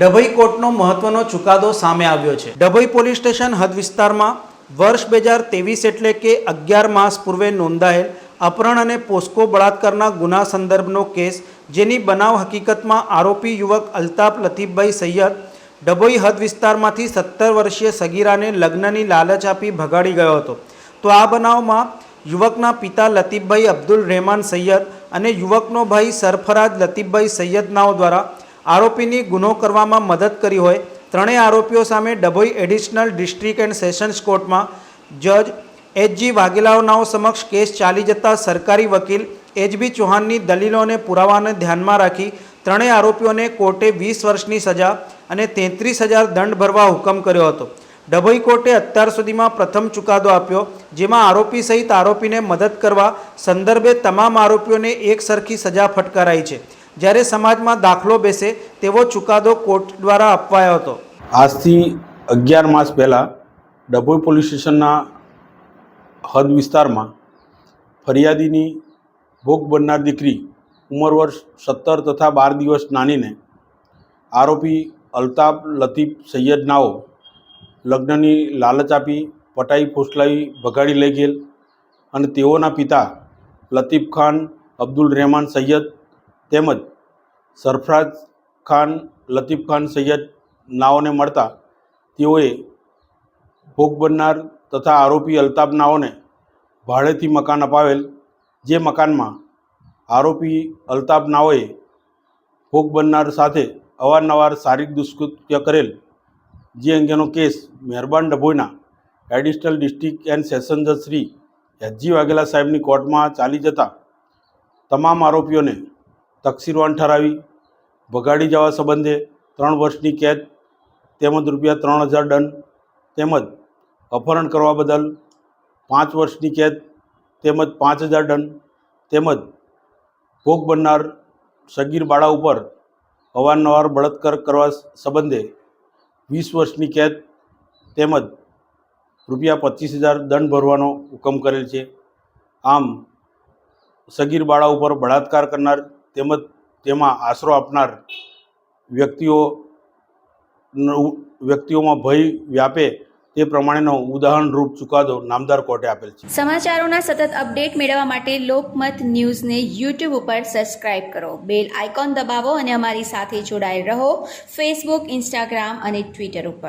ડભોઈ કોર્ટનો મહત્વનો ચુકાદો સામે આવ્યો છે। ડભોઈ પોલીસ સ્ટેશન હદ વિસ્તારમાં વર્ષ 2023 એટલે કે 11 માસ પૂર્વે નોંધાયેલ अपहरण અને પોસ્કો બળાત્કારના ગુના સંદર્ભનો કેસ, જેની બનાવ હકીકતમાં આરોપી યુવક અલ્તાફ લતીફભાઈ સૈયદ ડભોઈ હદ વિસ્તારમાંથી 17 વર્ષીય સગીરાને લગ્નની લાલચ આપી ભગાડી ગયો હતો। તો આ બનાવમાં યુવકના પિતા લતીફભાઈ અબ્દુલ રહેમાન સૈયદ અને યુવકનો ભાઈ સરફરાજ લતીફભાઈ સૈયદ નાઓ દ્વારા આરોપીની ગુનો કરવામાં મદદ કરી હોય ત્રણેય આરોપીઓ સામે Dabhoi additional district and sessions કોર્ટમાં જજ એચ.જી. વાઘેલા નાઓ સમક્ષ કેસ ચાલી જતા સરકારી વકીલ એચ.બી. ચૌહાણની દલીલો અને પુરાવાને ધ્યાનમાં રાખી ત્રણેય આરોપીઓને કોર્ટે 20 વર્ષની સજા અને 33,000 દંડ ભરવા હુકમ કર્યો હતો। ડભોઈ કોર્ટે અત્યાર સુધીમાં પ્રથમ ચુકાદો આપ્યો, જેમાં આરોપી સહિત આરોપીને મદદ કરવા સંદર્ભે તમામ આરોપીઓને એક સરખી સજા ફટકારાઈ છે, જ્યારે સમાજમાં દાખલો બેસે તેવો ચુકાદો કોર્ટ દ્વારા અપાયો હતો। આજથી 11 માસ પહેલાં ડભોઈ પોલીસ સ્ટેશનના હદ વિસ્તારમાં ફરિયાદીની ભોગ બનનાર દીકરી ઉંમર વર્ષ 17 તથા 12 દિવસ નાનીને આરોપી અલ્તાફ લતીફ સૈયદ નાઓ લગ્નની લાલચ આપી પટાઈ ફોસલાવી ભગાડી લઈ ગયેલ અને તેઓના પિતા લતીફ ખાન અબ્દુલ રહેમાન સૈયદ તેમજ સરફરાજ ખાન લતીફ ખાન સૈયદ નાઓને મળતા તેઓએ ભોગ બનનાર તથા આરોપી અલ્તાફ નાઓને ભાડેથી મકાન અપાવેલ, જે મકાનમાં આરોપી અલ્તાફ નાઓએ ભોગ બનનાર સાથે અવારનવાર શારીરિક દુષ્કૃત્ય કરેલ, જે અંગેનો કેસ મહેરબાન ડભોઈના એડિશનલ ડિસ્ટ્રિક્ટ એન્ડ સેશન જજ શ્રી એચ.જી. વાઘેલા સાહેબની કોર્ટમાં ચાલી જતા તમામ આરોપીઓને તકસીરવાન ઠરાવી ભગાડી જવા સંબંધે 3 વર્ષની કેદ તેમજ ₹3,000 દંડ તેમજ અપહરણ કરવા બદલ 5 વર્ષની કેદ તેમજ 5,000 દંડ તેમજ ભોગ બનનાર સગીર બાળા ઉપર અવારનવાર બળાત્કાર કરવા સંબંધે 20 વર્ષની કેદ તેમજ ₹25,000 દંડ ભરવાનો હુકમ કરેલ છે। આમ સગીર બાળા ઉપર બળાત્કાર કરનાર તેમજ તેમાં આશરો આપનાર વ્યક્તિઓમાં ભય વ્યાપે તે પ્રમાણેનો ઉદાહરણરૂપ ચુકાદો નામદાર કોર્ટે આપેલ છે। સમાચારોના સતત અપડેટ મેળવવા માટે લોકમત ન્યૂઝને યુટ્યુબ ઉપર સબસ્ક્રાઇબ કરો, બેલ આઇકોન દબાવો અને અમારી સાથે જોડાયેલ રહો ફેસબુક, ઇન્સ્ટાગ્રામ અને ટ્વિટર ઉપર।